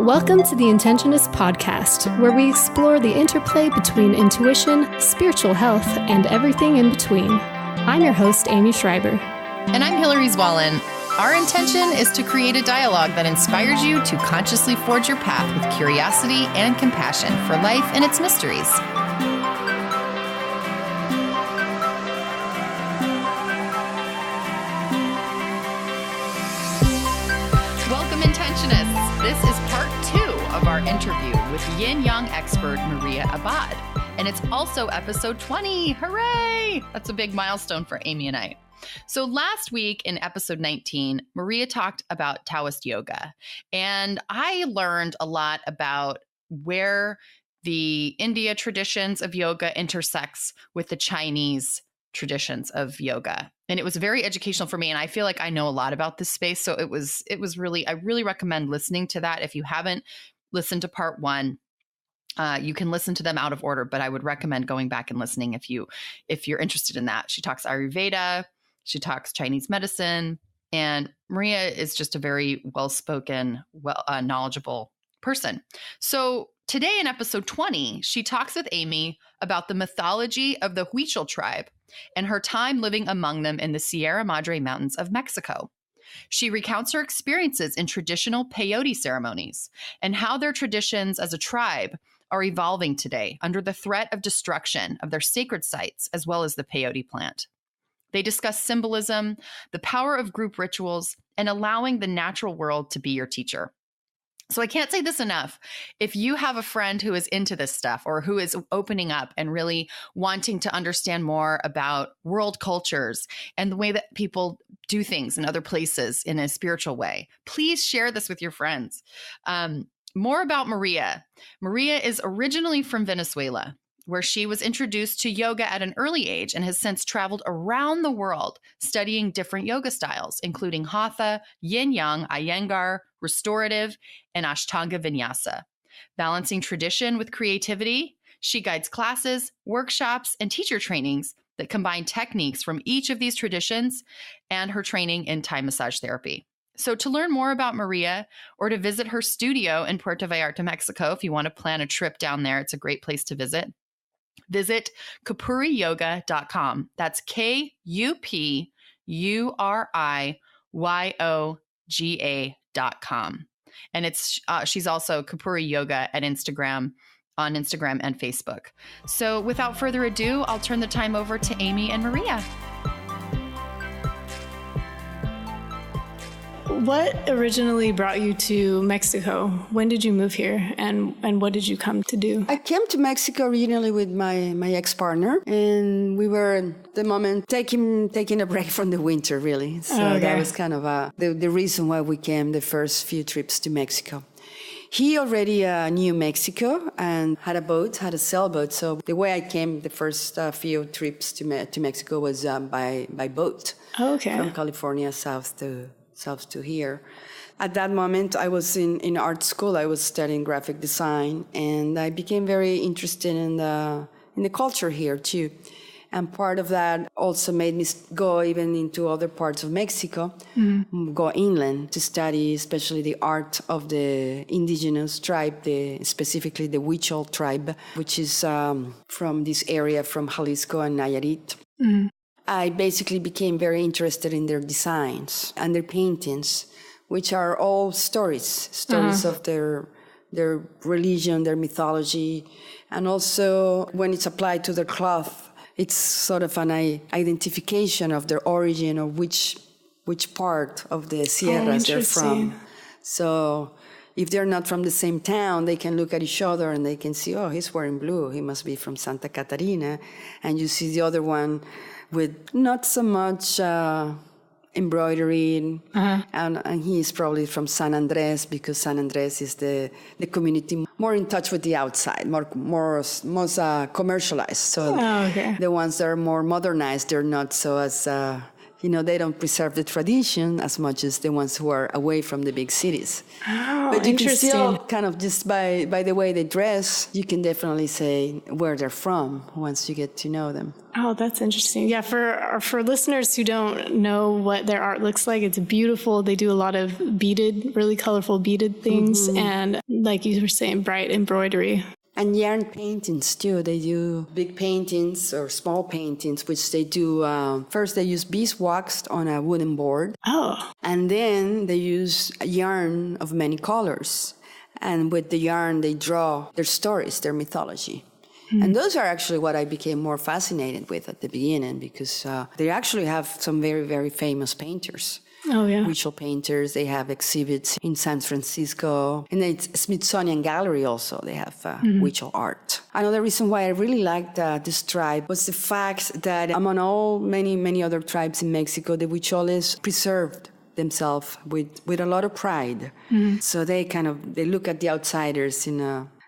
Welcome to the Intentionists podcast, where we explore the interplay between intuition, spiritual health, and everything in between. I'm your host, Aimee Schreiber. And I'm Hillary Zwallen. Our intention is to create a dialogue that inspires you to consciously forge your path with curiosity and compassion for life and its mysteries. Welcome, Intentionists. This is part 2 of our interview with Yin Yang expert Maria Abad. And it's also episode 20. Hooray! That's a big milestone for Aimee and I. So last week in episode 19, Maria talked about Taoist yoga, and I learned a lot about where the India traditions of yoga intersects with the Chinese traditions of yoga. And it was very educational for me, and I feel like I know a lot about this space. So it was really, I really recommend listening to that. If you haven't listened to part 1, you can listen to them out of order, but I would recommend going back and listening if you're interested in that. She talks Ayurveda. She talks Chinese medicine, and Maria is just a very well-spoken, knowledgeable person. So today in episode 20, she talks with Aimee about the mythology of the Huichol Tribe and her time living among them in the Sierra Madre mountains of Mexico. She recounts her experiences in traditional Peyote ceremonies and how their traditions as a tribe are evolving today under the threat of destruction of their sacred sites as well as the peyote plant. They discuss symbolism, the power of group rituals, and allowing the natural world to be your teacher. So I can't say this enough. If you have a friend who is into this stuff or who is opening up and really wanting to understand more about world cultures and the way that people do things in other places in a spiritual way, please share this with your friends. More about Maria. Maria is originally from Venezuela, where she was introduced to yoga at an early age and has since traveled around the world studying different yoga styles, including Hatha, Yin Yang, Iyengar, Restorative, and Ashtanga-Vinyasa. Balancing tradition with creativity, she guides classes, workshops, and teacher trainings that combine techniques from each of these traditions and her training in Thai massage therapy. So to learn more about Maria or to visit her studio in Puerto Vallarta, Mexico, if you want to plan a trip down there, it's a great place to visit kupuriyoga.com. That's KUPURIYOGA.com. And she's also Kupuri Yoga on Instagram and Facebook. So without further ado, I'll turn the time over to Aimee and Maria. What originally brought you to Mexico? When did you move here, and what did you come to do? I came to Mexico originally with my ex-partner, and we were at the moment taking a break from the winter, really. So that was kind of the reason why we came the first few trips to Mexico. He already knew Mexico and had a sailboat. So the way I came the first few trips to Mexico was by boat. From California south to here. At that moment, I was in art school. I was studying graphic design, and I became very interested in the culture here too. And part of that also made me go even into other parts of Mexico, go inland to study, especially the art of the indigenous tribe, specifically the Huichol Tribe, which is from this area from Jalisco and Nayarit. I basically became very interested in their designs and their paintings, which are all stories of their religion, their mythology, and also when it's applied to their cloth, it's sort of an identification of their origin or which part of the Sierras they're from. So if they're not from the same town, they can look at each other and they can see, oh, he's wearing blue, he must be from Santa Catarina, and you see the other one with not so much embroidery, and he's probably from San Andres, because San Andres is the community more in touch with the outside, most commercialized. So the ones that are more modernized, they're not so as they don't preserve the tradition as much as the ones who are away from the big cities. Oh, but you interesting. can still kind of just by the way they dress, you can definitely say where they're from once you get to know them. Oh, that's interesting. Yeah, for listeners who don't know what their art looks like, it's beautiful. They do a lot of really colorful beaded things, and like you were saying, bright embroidery. And yarn paintings too. They do big paintings or small paintings, which they do. First, they use beeswax on a wooden board. Oh. And then they use yarn of many colors. And with the yarn, they draw their stories, their mythology. And those are actually what I became more fascinated with at the beginning, because they actually have some very, very famous painters. Oh, yeah. Huichol painters. They have exhibits in San Francisco. And the Smithsonian Gallery also, they have Huichol art. Another reason why I really liked this tribe was the fact that among all many other tribes in Mexico, the Huicholes preserved themselves with a lot of pride. So they look at the outsiders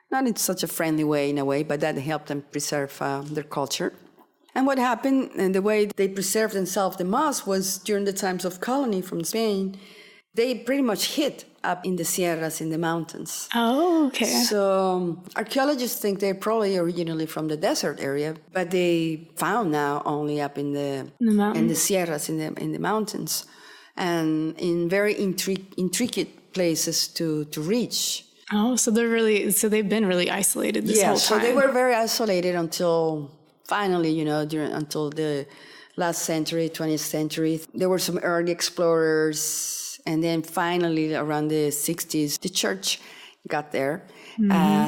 not in such a friendly way in a way, but that helped them preserve their culture. And what happened, and the way they preserved themselves the most, was during the times of colony from Spain, they pretty much hid up in the Sierras, in the mountains. Oh, okay. So archaeologists think they're probably originally from the desert area, but they found now only up in the Sierras, in the mountains, and in very intricate places to reach. Oh, so they've been really isolated this whole time. So they were very isolated until finally, until the last century, 20th century. There were some early explorers, and then finally around the 60s, the church got there.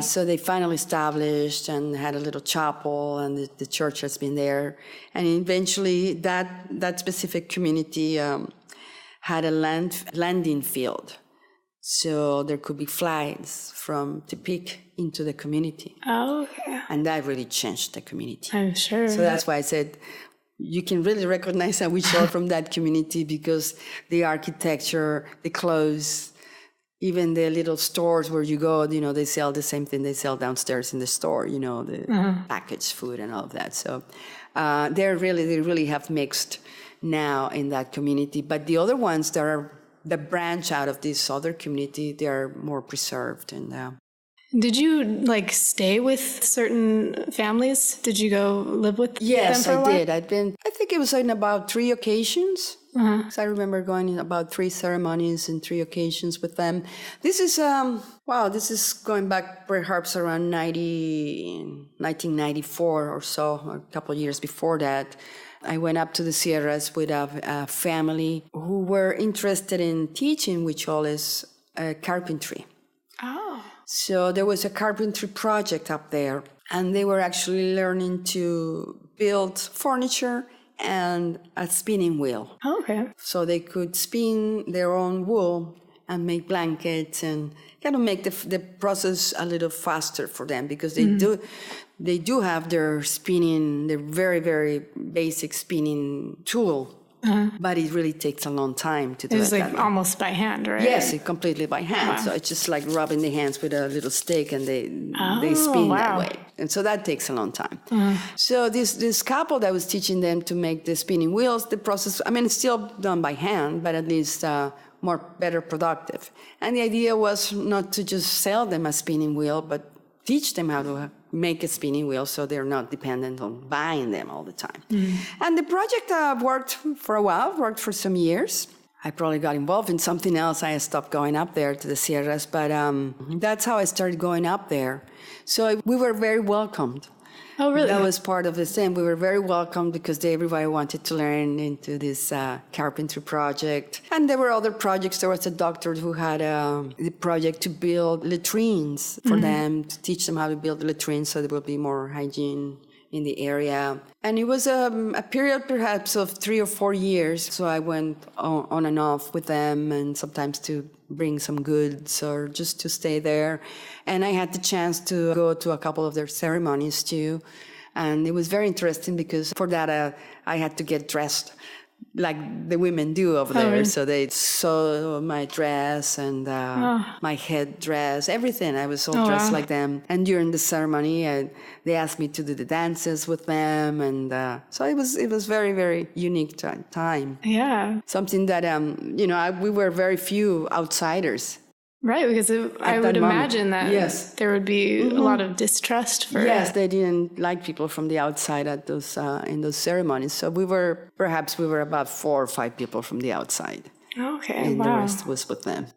So they finally established and had a little chapel, and the church has been there. And eventually that specific community had a landing field. So there could be flights from Tepic into the community. Oh, okay. And that really changed the community. I'm sure. So that's why I said you can really recognize a Huichol from that community, because the architecture, the clothes, even the little stores where you go, they sell the same thing they sell downstairs in the store, the packaged food and all of that. So they really have mixed now in that community. But the other ones that are the branch out of this other community, they are more preserved. And Did you stay with certain families? Did you go live with them for a while? Yes, I did. I think it was in about 3 occasions. So I remember going in about 3 ceremonies and 3 occasions with them. This is going back perhaps around 1994 or so, a couple of years before that. I went up to the Sierras with a family who were interested in teaching Huicholes carpentry. Oh. So there was a carpentry project up there, and they were actually learning to build furniture and a spinning wheel. Okay. So they could spin their own wool and make blankets and kind of make the process a little faster for them, because they do have their very, very basic spinning tool. But it really takes a long time to do it. It's almost by hand, right? Yes, completely by hand. Wow. So it's just like rubbing the hands with a little stick, and they spin that way. And so that takes a long time. So this couple that was teaching them to make the spinning wheels, the process, it's still done by hand, but at least better productive. And the idea was not to just sell them a spinning wheel, but teach them how to make a spinning wheel so they're not dependent on buying them all the time. And the project worked for a while, worked for some years. I probably got involved in something else. I stopped going up there to the Sierras, but that's how I started going up there. So we were very welcomed. Oh, really? That was part of the thing. We were very welcomed because everybody wanted to learn into this carpentry project. And there were other projects. There was a doctor who had the project to build latrines for them, to teach them how to build latrines so there will be more hygiene in the area. And it was a period perhaps of 3 or 4 years. So I went on and off with them, and sometimes to bring some goods or just to stay there. And I had the chance to go to a couple of their ceremonies too. And it was very interesting because for that I had to get dressed like the women do over there. Really? So they sew my dress and my head dress, everything. I was all dressed like them. And during the ceremony, they asked me to do the dances with them. And so it was very, very unique time. Yeah. Something that, we were very few outsiders. Right, because I would imagine that there would be a lot of distrust for... Yes, they didn't like people from the outside at those in those ceremonies. So we were about 4 or 5 people from the outside. Okay, and wow. the rest was with them.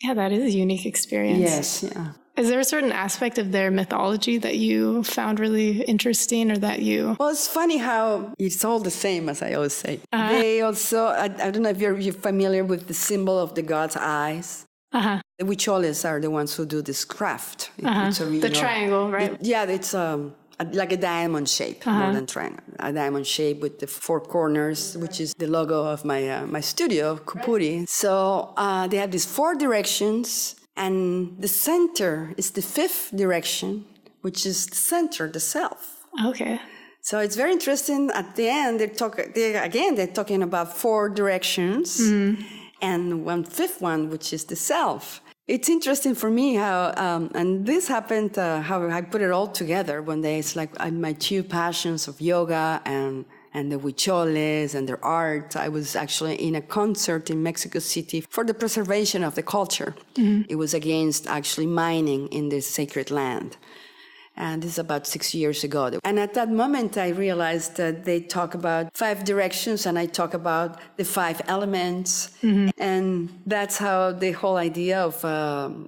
Yeah, that is a unique experience. Yes, yeah. Is there a certain aspect of their mythology that you found really interesting or that you... Well, it's funny how it's all the same, as I always say. They also, I don't know if you're familiar with the symbol of the god's eyes. The Huicholes are the ones who do this craft. The triangle, right? It's like a diamond shape, more than triangle. A diamond shape with the 4 corners, which is the logo of my studio, Kupuri. So they have these 4 directions, and the center is the 5th direction, which is the center, the self. Okay. So it's very interesting. At the end, they're talking about 4 directions. And 1/5 one, which is the self. It's interesting for me how, and this happened, how I put it all together one day. It's like my 2 passions of yoga and the Huicholes and their art. I was actually in a concert in Mexico City for the preservation of the culture. It was against actually mining in this sacred land. And this is about 6 years ago. And at that moment, I realized that they talk about 5 directions, and I talk about the 5 elements. And that's how the whole idea of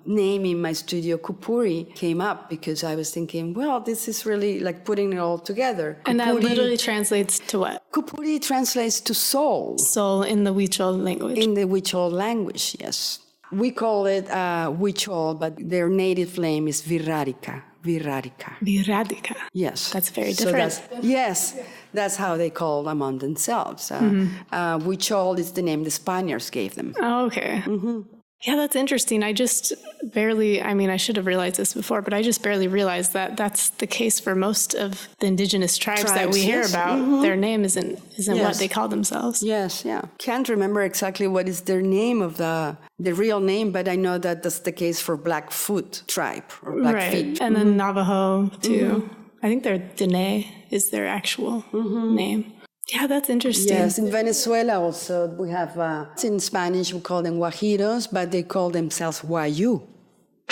naming my studio Kupuri came up, because I was thinking, well, this is really like putting it all together. And that literally translates to what? Kupuri translates to soul. Soul in the Huichol language. In the Huichol language, yes. We call it Huichol, but their native name is Virradica. Virradica. Yes. That's very different. That's how they call among themselves. Huichol is the name the Spaniards gave them. Oh, okay. Yeah, that's interesting. I just barely, I should have realized this before, but I just barely realized that that's the case for most of the indigenous tribes that we hear about. Their name isn't what they call themselves. Yes, yeah. Can't remember exactly what is their name of the real name, but I know that that's the case for Blackfoot tribe or Blackfeet. And then Navajo too. I think their Dene is their actual name. Yeah, that's interesting. Yes, in Venezuela also we have, in Spanish we call them Guajiros, but they call themselves Guayú.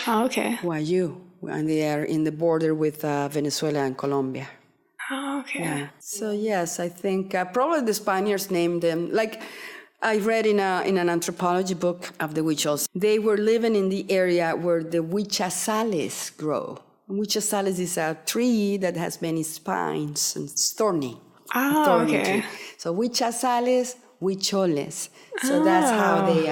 Oh, okay. Guayú, and they are in the border with Venezuela and Colombia. Oh, okay. Yeah. So yes, I think probably the Spaniards named them, like I read in an anthropology book of the Huichols, they were living in the area where the huichazales grow. Huichazales is a tree that has many spines and it's thorny. Oh, okay. Tree. So Huichazales, Huicholes. So that's how they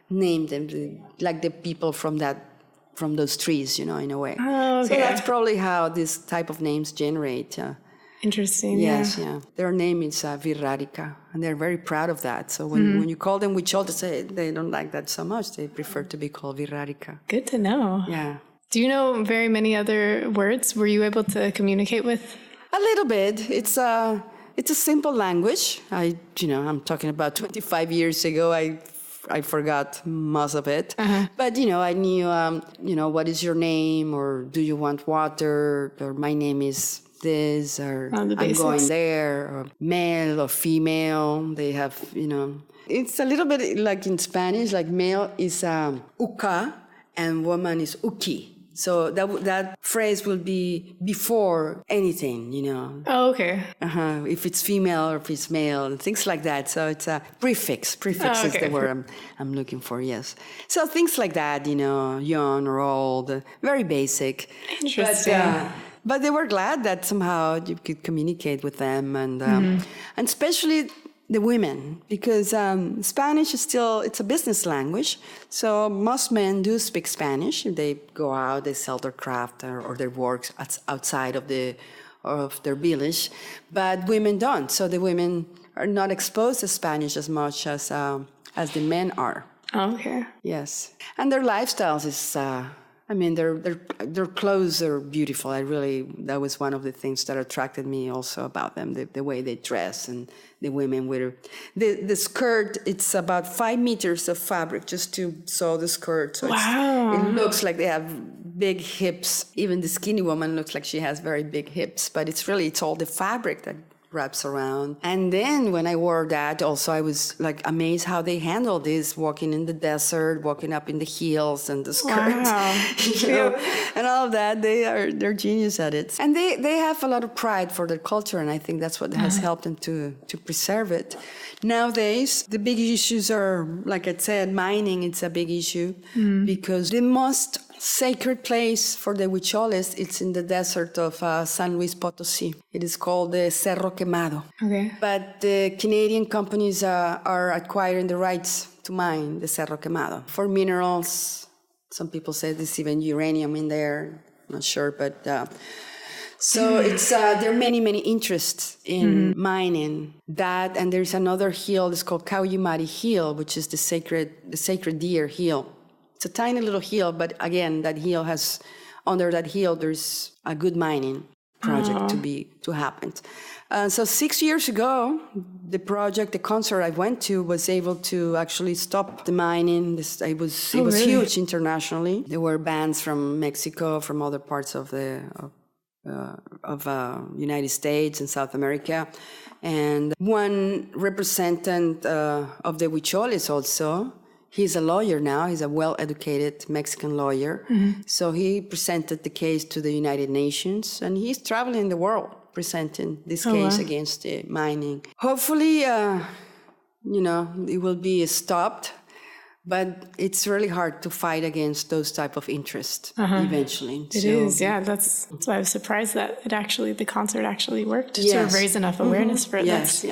named them, like the people from those trees, in a way. Oh, okay. So that's probably how this type of names generate. Interesting. Yes, yeah. Their name is Virradica, and they're very proud of that. So when you call them Huichol, they don't like that so much. They prefer to be called Virradica. Good to know. Yeah. Do you know very many other words? Were you able to communicate with? A little bit. It's a simple language. I'm talking about 25 years ago. I forgot most of it. But, I knew, what is your name, or do you want water, or my name is this, or I'm going there, or male or female. They have, It's a little bit like in Spanish, like male is uka and woman is uki. So that phrase will be before anything, Oh, okay. If it's female or if it's male, and things like that. So it's a prefix. Prefix is the word I'm looking for, yes. So things like that, young or old, very basic. Interesting. But they were glad that somehow you could communicate with them, and especially the women, because Spanish is it's a business language. So most men do speak Spanish. They go out, they sell their craft or their works outside of their village, but women don't. So the women are not exposed to Spanish as much as the men are. Okay. Yes, and their lifestyles is I mean, their clothes are beautiful. That was one of the things that attracted me also about them, the way they dress, and the women with the skirt. It's about 5 meters of fabric just to sew the skirt. So it looks like they have big hips. Even the skinny woman looks like she has very big hips, but it's all the fabric that wraps around. And then when I wore that also, I was like amazed how they handle this, walking in the desert, walking up in the heels and the skirts, and all of that. They're genius at it. And they have a lot of pride for their culture, and I think that's what has helped them to preserve it. Nowadays, the big issues are, like I said, mining. It's a big issue because the most sacred place for the Huicholes, it's in the desert of San Luis Potosí. It is called the Cerro Quemado. Okay. But the Canadian companies are acquiring the rights to mine the Cerro Quemado for minerals. Some people say there's even uranium in there. I'm not sure, but so it's there are many interests in mining that, and there's another hill. It's called Caullumari Hill, which is the sacred deer hill. It's a tiny little hill, but again, under that hill, there's a good mining project to happen. So 6 years ago, the concert I went to was able to actually stop the mining. It was huge internationally. There were bands from Mexico, from other parts of the United States and South America. And one representative of the Huicholes also. He's a lawyer now. He's a well-educated Mexican lawyer. So he presented the case to the United Nations, and he's traveling the world presenting this case against the mining. Hopefully, it will be stopped, but it's really hard to fight against those type of interests eventually. It is, yeah. That's why I was surprised that the concert actually worked to raise enough awareness for it. Yes,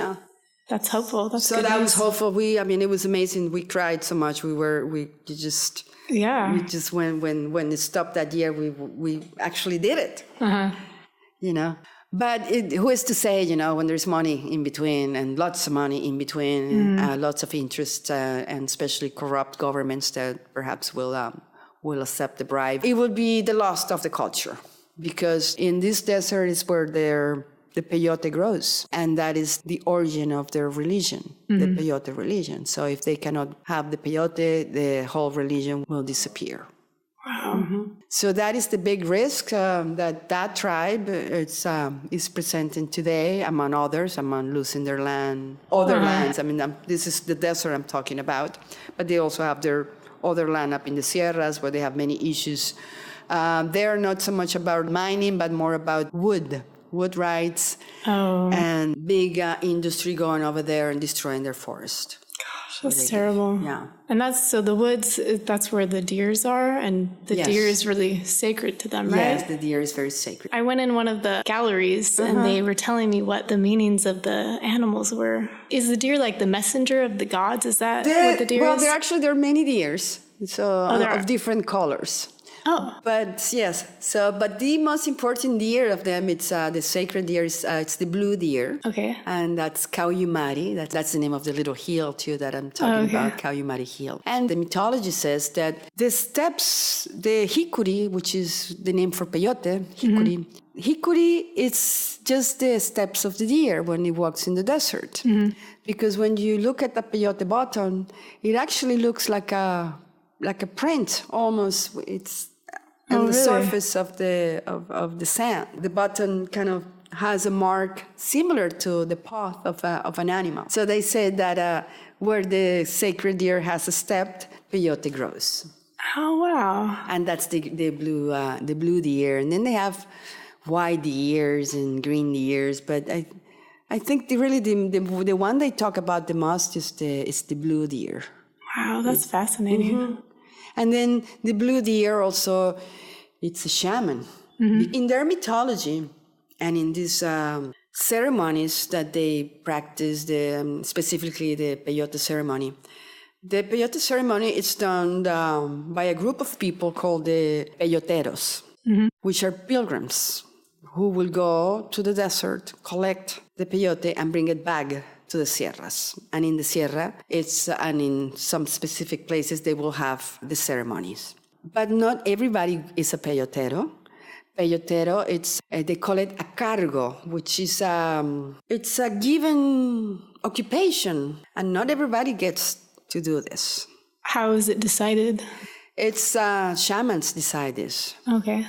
That's hopeful. That was hopeful. It was amazing. We cried so much. We just when it stopped that year, we actually did it. But who is to say, when there's money in between and lots of money in between, lots of interest, and especially corrupt governments that perhaps will accept the bribe, it will be the loss of the culture, because in this desert is where the peyote grows, and that is the origin of their religion, the peyote religion. So if they cannot have the peyote, the whole religion will disappear. Wow. So that is the big risk that tribe is presenting today, among others, among losing their land, other lands. This is the desert I'm talking about, but they also have their other land up in the Sierras where they have many issues. They're not so much about mining, but more about wood rights, and big industry going over there and destroying their forest. Gosh, that's terrible. Yeah. And the woods, that's where the deers are, and the deer is really sacred to them, right? Yes, the deer is very sacred. I went in one of the galleries, and they were telling me what the meanings of the animals were. Is the deer like the messenger of the gods? Is that what the deer is? Well, there are many deers, of different colors. Oh. But yes, but the most important deer of them, it's the sacred deer, it's the blue deer. Okay. And that's Caullumari. That's the name of the little hill too that I'm talking about, Caullumari Hill. And the mythology says that the steps, the hikuri, which is the name for peyote, hikuri is just the steps of the deer when it walks in the desert. Because when you look at the peyote button, it actually looks like a print almost. It's on the surface of the sand. The button kind of has a mark similar to the path of an animal. So they say that where the sacred deer has stepped, peyote grows. Oh wow! And that's the blue deer, and then they have white deers and green deers. But I think the one they talk about the most is the blue deer. Wow, that's fascinating. And then the blue deer also, it's a shaman. In their mythology and in these ceremonies that they practice, specifically the peyote ceremony. The peyote ceremony is done by a group of people called the peyoteros, which are pilgrims who will go to the desert, collect the peyote, and bring it back to the Sierras. And in the Sierra, and in some specific places, they will have the ceremonies. But not everybody is a peyotero. Peyotero, they call it a cargo, which is it's a given occupation, and not everybody gets to do this. How is it decided? It's shamans decide this. Okay.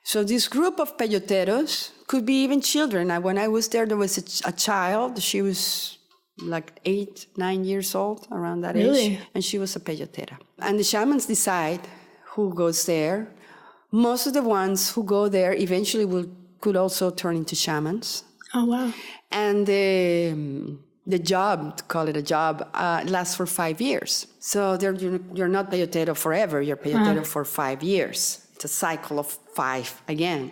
So this group of peyoteros could be even children. When I was there was a child. She was like 8, 9 years old, around that age. And she was a peyotera. And the shamans decide who goes there. Most of the ones who go there eventually could also turn into shamans. Oh, wow. And the job, to call it a job, lasts for 5 years. So you're not peyotero forever. You're peyotero for 5 years. It's a cycle of 5 again.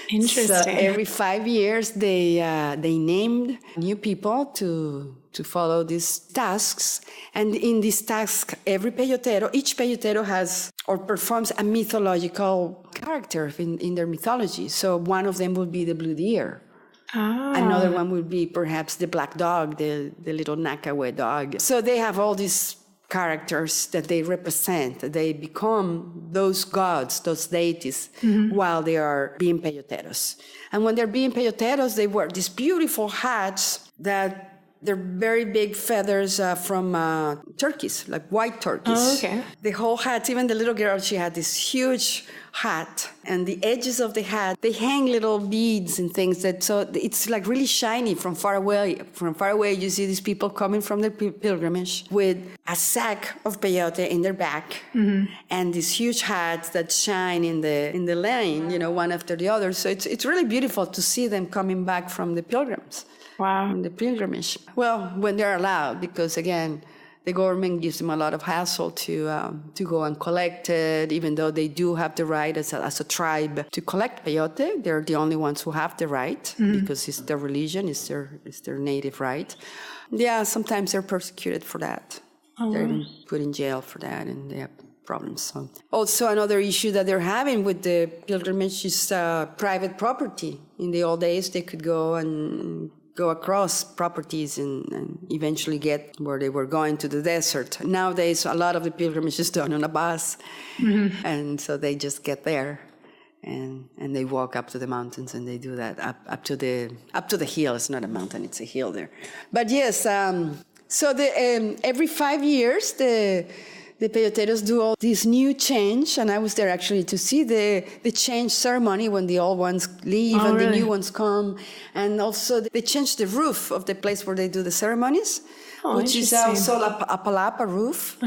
Interesting. So every 5 years, they named new people to follow these tasks. And in these tasks, each peyotero has or performs a mythological character in their mythology. So one of them would be the blue deer. Another one would be perhaps the black dog, the little Nakawe dog. So they have all these characters that they represent. They become those gods, those deities, while they are being peyoteros. And when they're being peyoteros, they wear these beautiful hats that they're very big feathers from turkeys, like white turkeys. Oh, okay. The whole hat, even the little girl, she had this huge hat, and the edges of the hat, they hang little beads and things so it's like really shiny from far away. From far away, you see these people coming from their pilgrimage with a sack of peyote in their back and these huge hats that shine in the lane, one after the other. So it's really beautiful to see them coming back from the pilgrims. Wow. From the pilgrimage. Well, when they're allowed, because again, the government gives them a lot of hassle to go and collect it, even though they do have the right as a tribe to collect peyote. They're the only ones who have the right because it's their religion, it's their native right. Yeah, sometimes they're persecuted for that. Oh, they're even put in jail for that, and they have problems. So. Also, another issue that they're having with the pilgrimage is private property. In the old days, they could go across properties and eventually get where they were going to the desert. Nowadays, a lot of the pilgrimage is done on a bus, and so they just get there, and they walk up to the mountains, and they do that up to the hill. It's not a mountain; it's a hill there. But yes, so every 5 years the peyoteros do all this new change, and I was there actually to see the change ceremony when the old ones leave and the new ones come, and also they change the roof of the place where they do the ceremonies, which is also a palapa roof,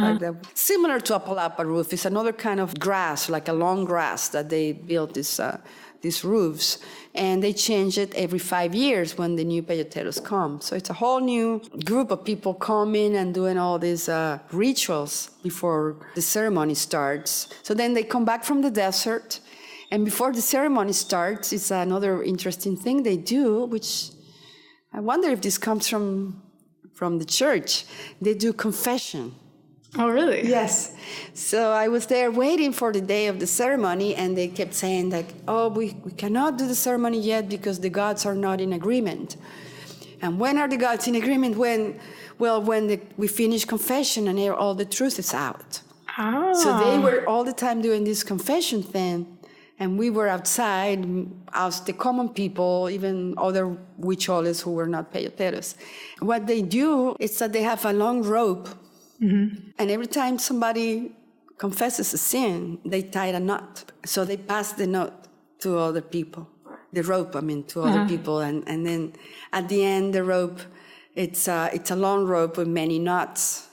similar to a palapa roof. It's another kind of grass, like a long grass that they built these roofs, and they change it every 5 years when the new peyoteros come. So it's a whole new group of people coming and doing all these rituals before the ceremony starts. So then they come back from the desert, and before the ceremony starts, it's another interesting thing they do, which I wonder if this comes from the church. They do confession. Oh, really? Yes. So I was there waiting for the day of the ceremony, and they kept saying like, oh, we cannot do the ceremony yet because the gods are not in agreement. And when are the gods in agreement? When we finish confession and all the truth is out. Oh. So they were all the time doing this confession thing, and we were outside as the common people, even other huicholes who were not peyoteros. What they do is that they have a long rope. And every time somebody confesses a sin, they tie a knot. So they pass the knot to other people, the rope, to other people. And then at the end, the rope, it's a long rope with many knots.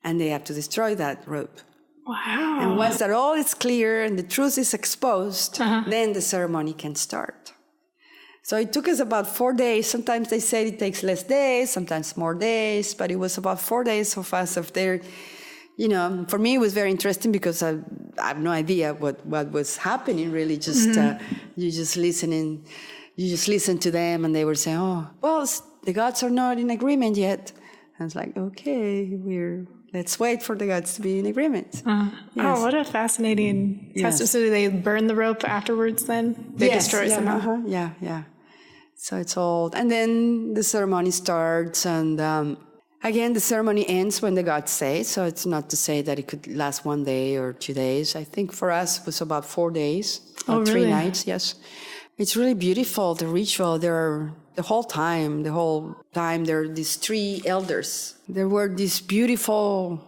And they have to destroy that rope. Wow. And once that all is clear and the truth is exposed, then the ceremony can start. So it took us about 4 days. Sometimes they said it takes less days, sometimes more days, but it was about 4 days of us of there. For me, it was very interesting because I have no idea what was happening, really. Just you just listen to them, and they were saying, oh, well, the gods are not in agreement yet. And it's like, okay, let's wait for the gods to be in agreement. Yes. Oh, what a fascinating custom. So do they burn the rope afterwards then? They destroy it somehow? Yeah. So it's old. And then the ceremony starts, and Again, the ceremony ends when the gods say, so it's not to say that it could last 1 day or 2 days. I think for us it was about 4 days, Oh, 3 really? nights, yes. It's really beautiful, the ritual. The whole time, there are these 3 elders. There were these beautiful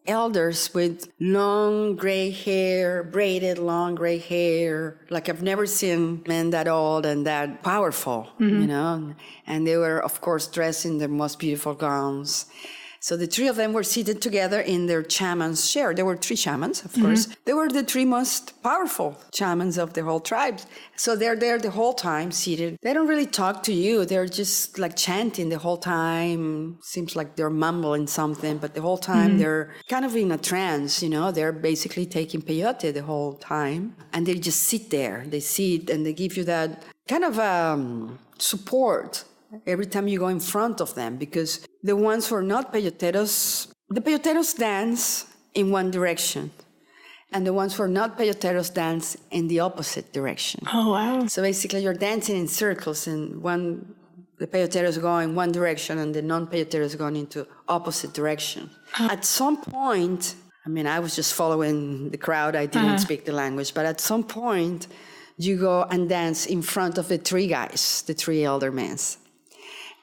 elders with long gray hair, braided long gray hair. Like I've never seen men that old and that powerful, you know. And they were, of course, dressed in their most beautiful gowns. So the 3 of them were seated together in their shaman's chair. There were 3 shamans, of course. They were the 3 most powerful shamans of the whole tribe. So they're there the whole time, seated. They don't really talk to you. They're just like chanting the whole time. Seems like they're mumbling something, but the whole time they're kind of in a trance, you know. They're basically taking peyote the whole time. And they just sit there. They sit and they give you that kind of support every time you go in front of them, because the ones who are not peyoteros, the peyoteros dance in one direction, and the ones who are not peyoteros dance in the opposite direction. Oh, wow. So basically you're dancing in circles, and the peyoteros go in one direction and the non-peyoteros going into opposite direction. At some point, I mean, I was just following the crowd, I didn't speak the language, but at some point you go and dance in front of the 3 guys, the 3 elder men.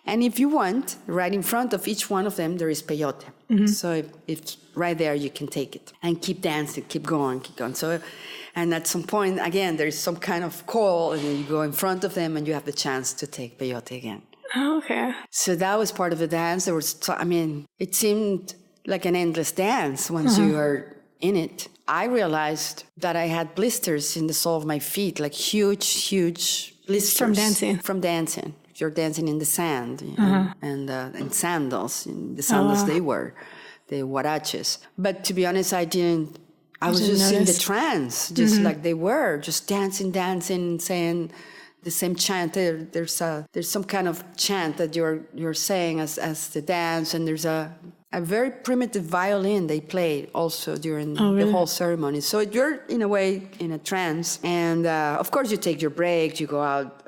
And if you want, right in front of each one of them, there is peyote. So if it's right there, you can take it and keep dancing, keep going. So, and at some point, again, there is some kind of call, and then you go in front of them, and you have the chance to take peyote again. Oh, okay. So that was part of the dance. It seemed like an endless dance once you are in it. I realized that I had blisters in the sole of my feet, like huge blisters. From dancing. You're dancing in the sand, you know, and in sandals, in the sandals they were, the huaraches. But to be honest, I was just in the trance, just like they were, just dancing, saying the same chant. There's some kind of chant that you're saying as the dance, and there's a very primitive violin they play also during the whole ceremony. So you're in a way in a trance, and of course you take your break, you go out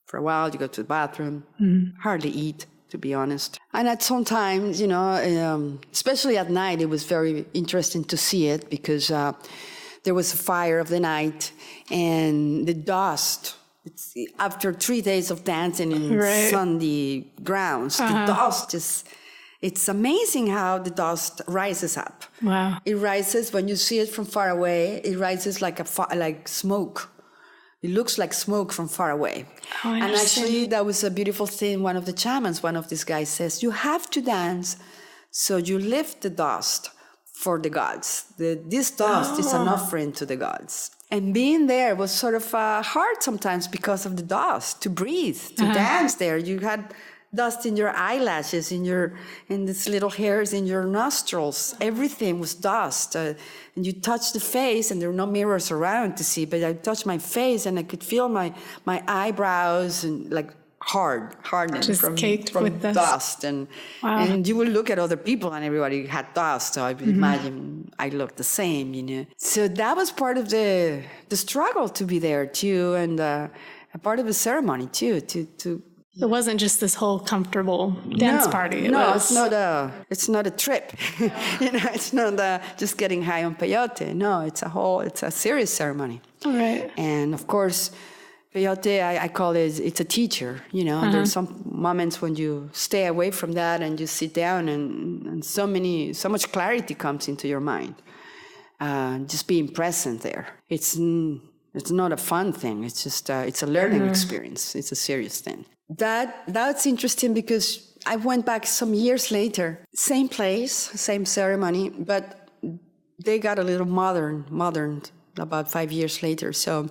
for a while, you go to the bathroom, hardly eat, to be honest. And at some times, you know, especially at night, it was very interesting to see it, because there was a fire of the night, and the dust, after 3 days of dancing in sandy grounds, the dust it's amazing how the dust rises up. Wow. It rises, when you see it from far away, it rises like smoke. It looks like smoke from far away. Oh, and actually, that was a beautiful thing. One of the shamans, one of these guys says, you have to dance so you lift the dust for the gods. This dust is an offering to the gods. And being there was sort of hard sometimes because of the dust, to breathe, to dance there. You had dust in your eyelashes, in these little hairs in your nostrils. Everything was dust. And you touch the face, and there were no mirrors around to see, but I touched my face, and I could feel my eyebrows and like hardened from with dust. And you would look at other people, and everybody had dust. So I would imagine I looked the same, you know. So that was part of the struggle to be there too, and a part of the ceremony too, to It wasn't just this whole comfortable dance party. It's not a trip. You know, it's not just getting high on peyote. No, it's a serious ceremony. All right. And of course, peyote, I call it's a teacher. You know, there's some moments when you stay away from that and you sit down, and so much clarity comes into your mind. Just being present there. It's not a fun thing. It's just it's a learning experience. It's a serious thing. That's interesting, because I went back some years later, same place, same ceremony, but they got a little modern about 5 years later. So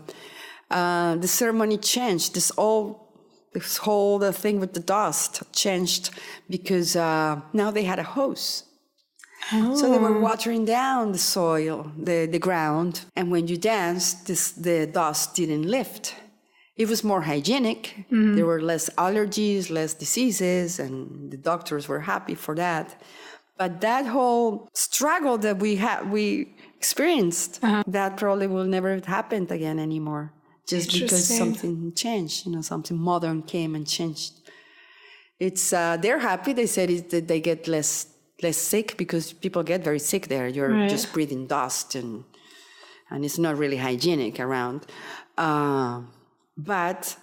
the ceremony changed. This whole thing with the dust changed, because now they had a hose. Oh. So they were watering down the soil, the ground, and when you danced, the dust didn't lift. It was more hygienic. There were less allergies, less diseases, and the doctors were happy for that. But that whole struggle that we experienced, that probably will never happen again anymore. Just because something changed, you know, something modern came and changed It's they're happy. They said that they get less sick because people get very sick there. You're just breathing dust and it's not really hygienic around. But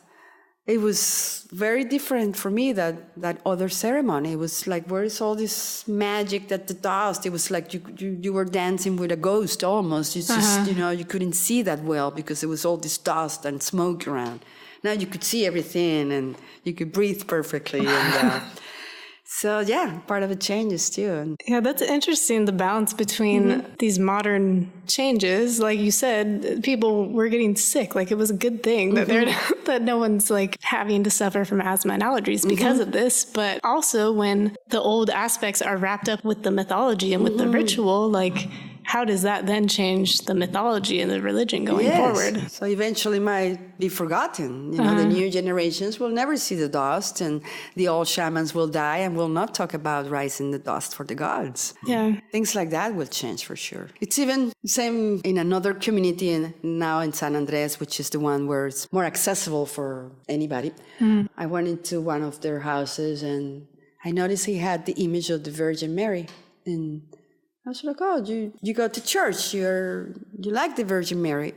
it was very different for me that other ceremony. It was like, where is all this magic that the dust? It was like you were dancing with a ghost almost. You just you couldn't see that well because there was all this dust and smoke around. Now you could see everything and you could breathe perfectly. And so, part of it changes too. Yeah, that's interesting, the balance between these modern changes. Like you said, people were getting sick. Like, it was a good thing that that no one's like having to suffer from asthma and allergies because of this. But also when the old aspects are wrapped up with the mythology and with the ritual, like, how does that then change the mythology and the religion going forward? So eventually might be forgotten. The new generations will never see the dust, and the old shamans will die and will not talk about rising the dust for the gods. Yeah. Things like that will change for sure. It's even the same in another community now in San Andres, which is the one where it's more accessible for anybody. I went into one of their houses and I noticed he had the image of the Virgin Mary. And I was like, oh, you go to church, you like the Virgin Mary.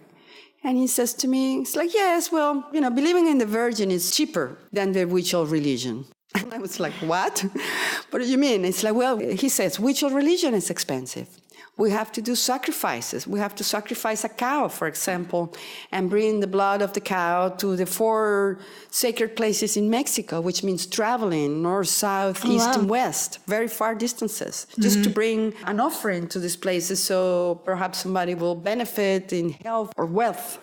And he says to me, it's like, yes, well, believing in the Virgin is cheaper than the Huichol religion. And I was like, what? What do you mean? It's like, well, he says, Huichol religion is expensive. We have to do sacrifices. We have to sacrifice a cow, for example, and bring the blood of the cow to the 4 sacred places in Mexico, which means traveling north, south, east, and west, very far distances, just to bring an offering to these places so perhaps somebody will benefit in health or wealth.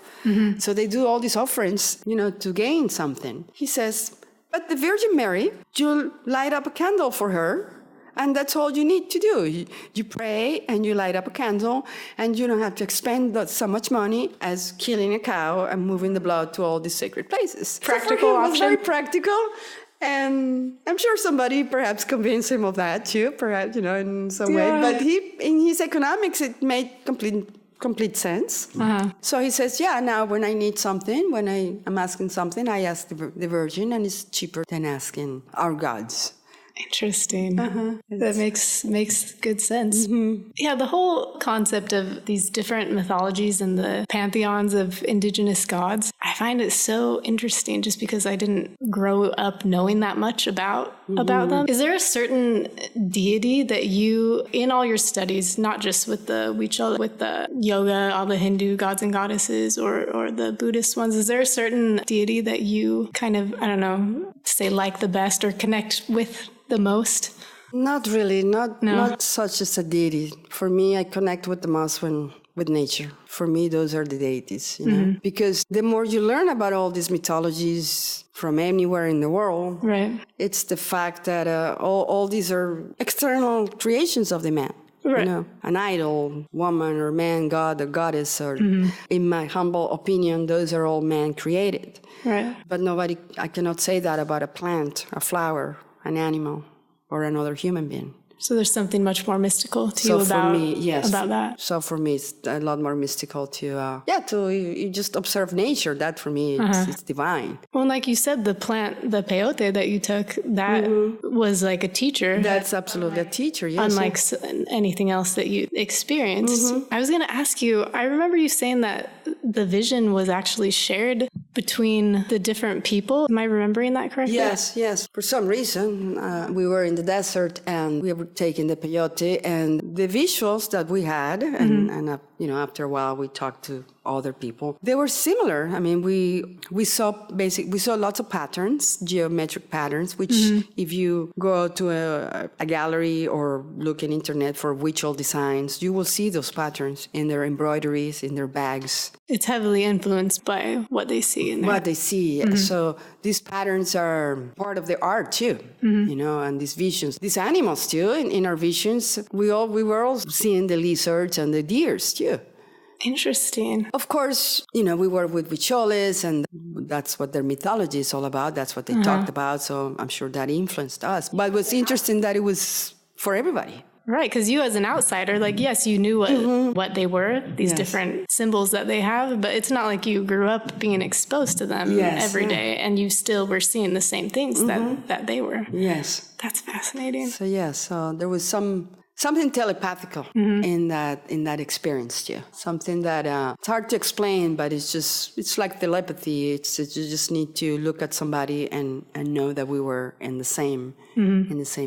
So they do all these offerings, to gain something. He says, but the Virgin Mary, you light up a candle for her, and that's all you need to do. You pray and you light up a candle, and you don't have to expend so much money as killing a cow and moving the blood to all these sacred places. Practical option. It was very practical, and I'm sure somebody perhaps convinced him of that too, perhaps, in some way. But in his economics, it made complete sense. So he says, now when I need something, when I'm asking something, I ask the Virgin, and it's cheaper than asking our gods. Interesting. That makes good sense. Yeah, the whole concept of these different mythologies and the pantheons of indigenous gods, I find it so interesting just because I didn't grow up knowing that much about them. Is there a certain deity that you, in all your studies, not just with the Huichol, with the yoga, all the Hindu gods and goddesses, or the Buddhist ones, is there a certain deity that you kind of, I don't know, say like the best or connect with the most? Not really, not such as a deity. For me, I connect with the most with nature. For me, those are the deities, because the more you learn about all these mythologies from anywhere in the world, it's the fact that all these are external creations of the man. An idol, woman or man, god or goddess, or in my humble opinion, those are all man created. But I cannot say that about a plant, a flower, an animal, or another human being. So there's something much more mystical to you about that. So for me, it's a lot more mystical to you just observe nature. That for me, it's divine. Well, like you said, the plant, the peyote that you took, that was like a teacher. That's absolutely a teacher, yes. Unlike anything else that you experienced. I was going to ask you, I remember you saying that the vision was actually shared between the different people. Am I remembering that correctly? Yes. For some reason, we were in the desert and we were taking the peyote, and the visuals that we had, and after a while we talked to other people. They were similar. I mean, we saw lots of patterns, geometric patterns, which if you go to a gallery or look in internet for Huichol designs, you will see those patterns in their embroideries, in their bags. It's heavily influenced by what they see in there. What they see. So these patterns are part of the art too, and these visions, these animals too. In our visions, we were all seeing the lizards and the deers too. Interesting. Of course, we were with Huicholes, and that's what their mythology is all about. That's what they talked about. So I'm sure that influenced us. But what's interesting that it was for everybody. Right, because you as an outsider, like, yes, you knew what they were, these different symbols that they have, but it's not like you grew up being exposed to them every day, and you still were seeing the same things that they were. Yes. That's fascinating. So there was something telepathical in that experience too. Something that it's hard to explain, but it's like telepathy. It's you just need to look at somebody and know that we were in the same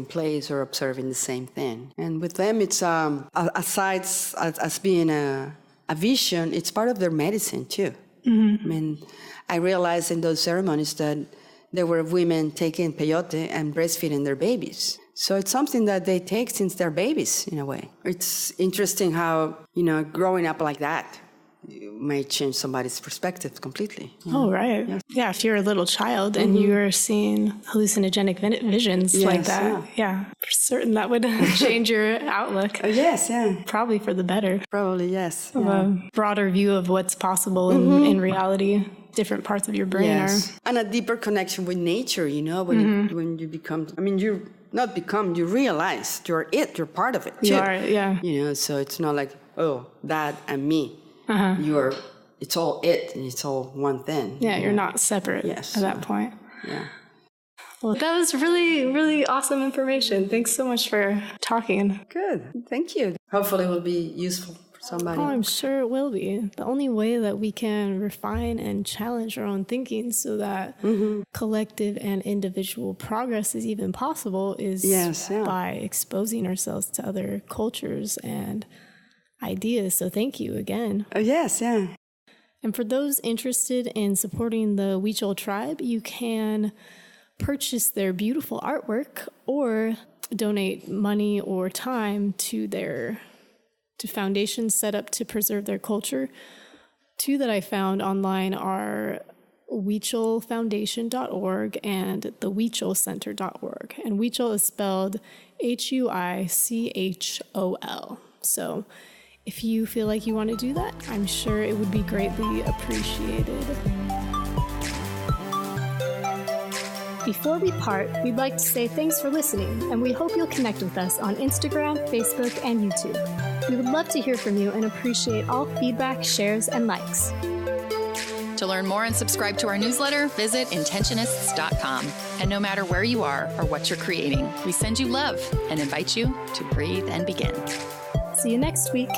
place or observing the same thing. And with them, it's aside as being a vision, it's part of their medicine too. I mean, I realized in those ceremonies that there were women taking peyote and breastfeeding their babies. So it's something that they take since they're babies, in a way. It's interesting how, growing up like that may change somebody's perspective completely. Oh, right. Yes. Yeah, if you're a little child and you're seeing hallucinogenic visions like that, for certain that would change your outlook. Yes, yeah. Probably for the better. Probably, yes. A broader view of what's possible in reality. Different parts of your brain are... And a deeper connection with nature, when you become... I mean, you realize you're part of it, too. You are, so it's not like, oh, that and me. It's all it, and it's all one thing. Yeah, you're not separate at that point. Yeah. Well, that was really, really awesome information. Thanks so much for talking. Good. Thank you. Hopefully it will be useful for somebody. Oh, I'm sure it will be. The only way that we can refine and challenge our own thinking so that collective and individual progress is even possible is by exposing ourselves to other cultures and ideas. So thank you again. Oh, yes, yeah. And for those interested in supporting the Huichol Tribe, you can purchase their beautiful artwork or donate money or time to foundations set up to preserve their culture. Two that I found online are huicholfoundation.org and the huicholcenter.org. And Huichol is spelled Huichol. So if you feel like you want to do that, I'm sure it would be greatly appreciated. Before we part, we'd like to say thanks for listening, and we hope you'll connect with us on Instagram, Facebook, and YouTube. We would love to hear from you and appreciate all feedback, shares, and likes. To learn more and subscribe to our newsletter, visit Intentionists.com. And no matter where you are or what you're creating, we send you love and invite you to breathe and begin. See you next week.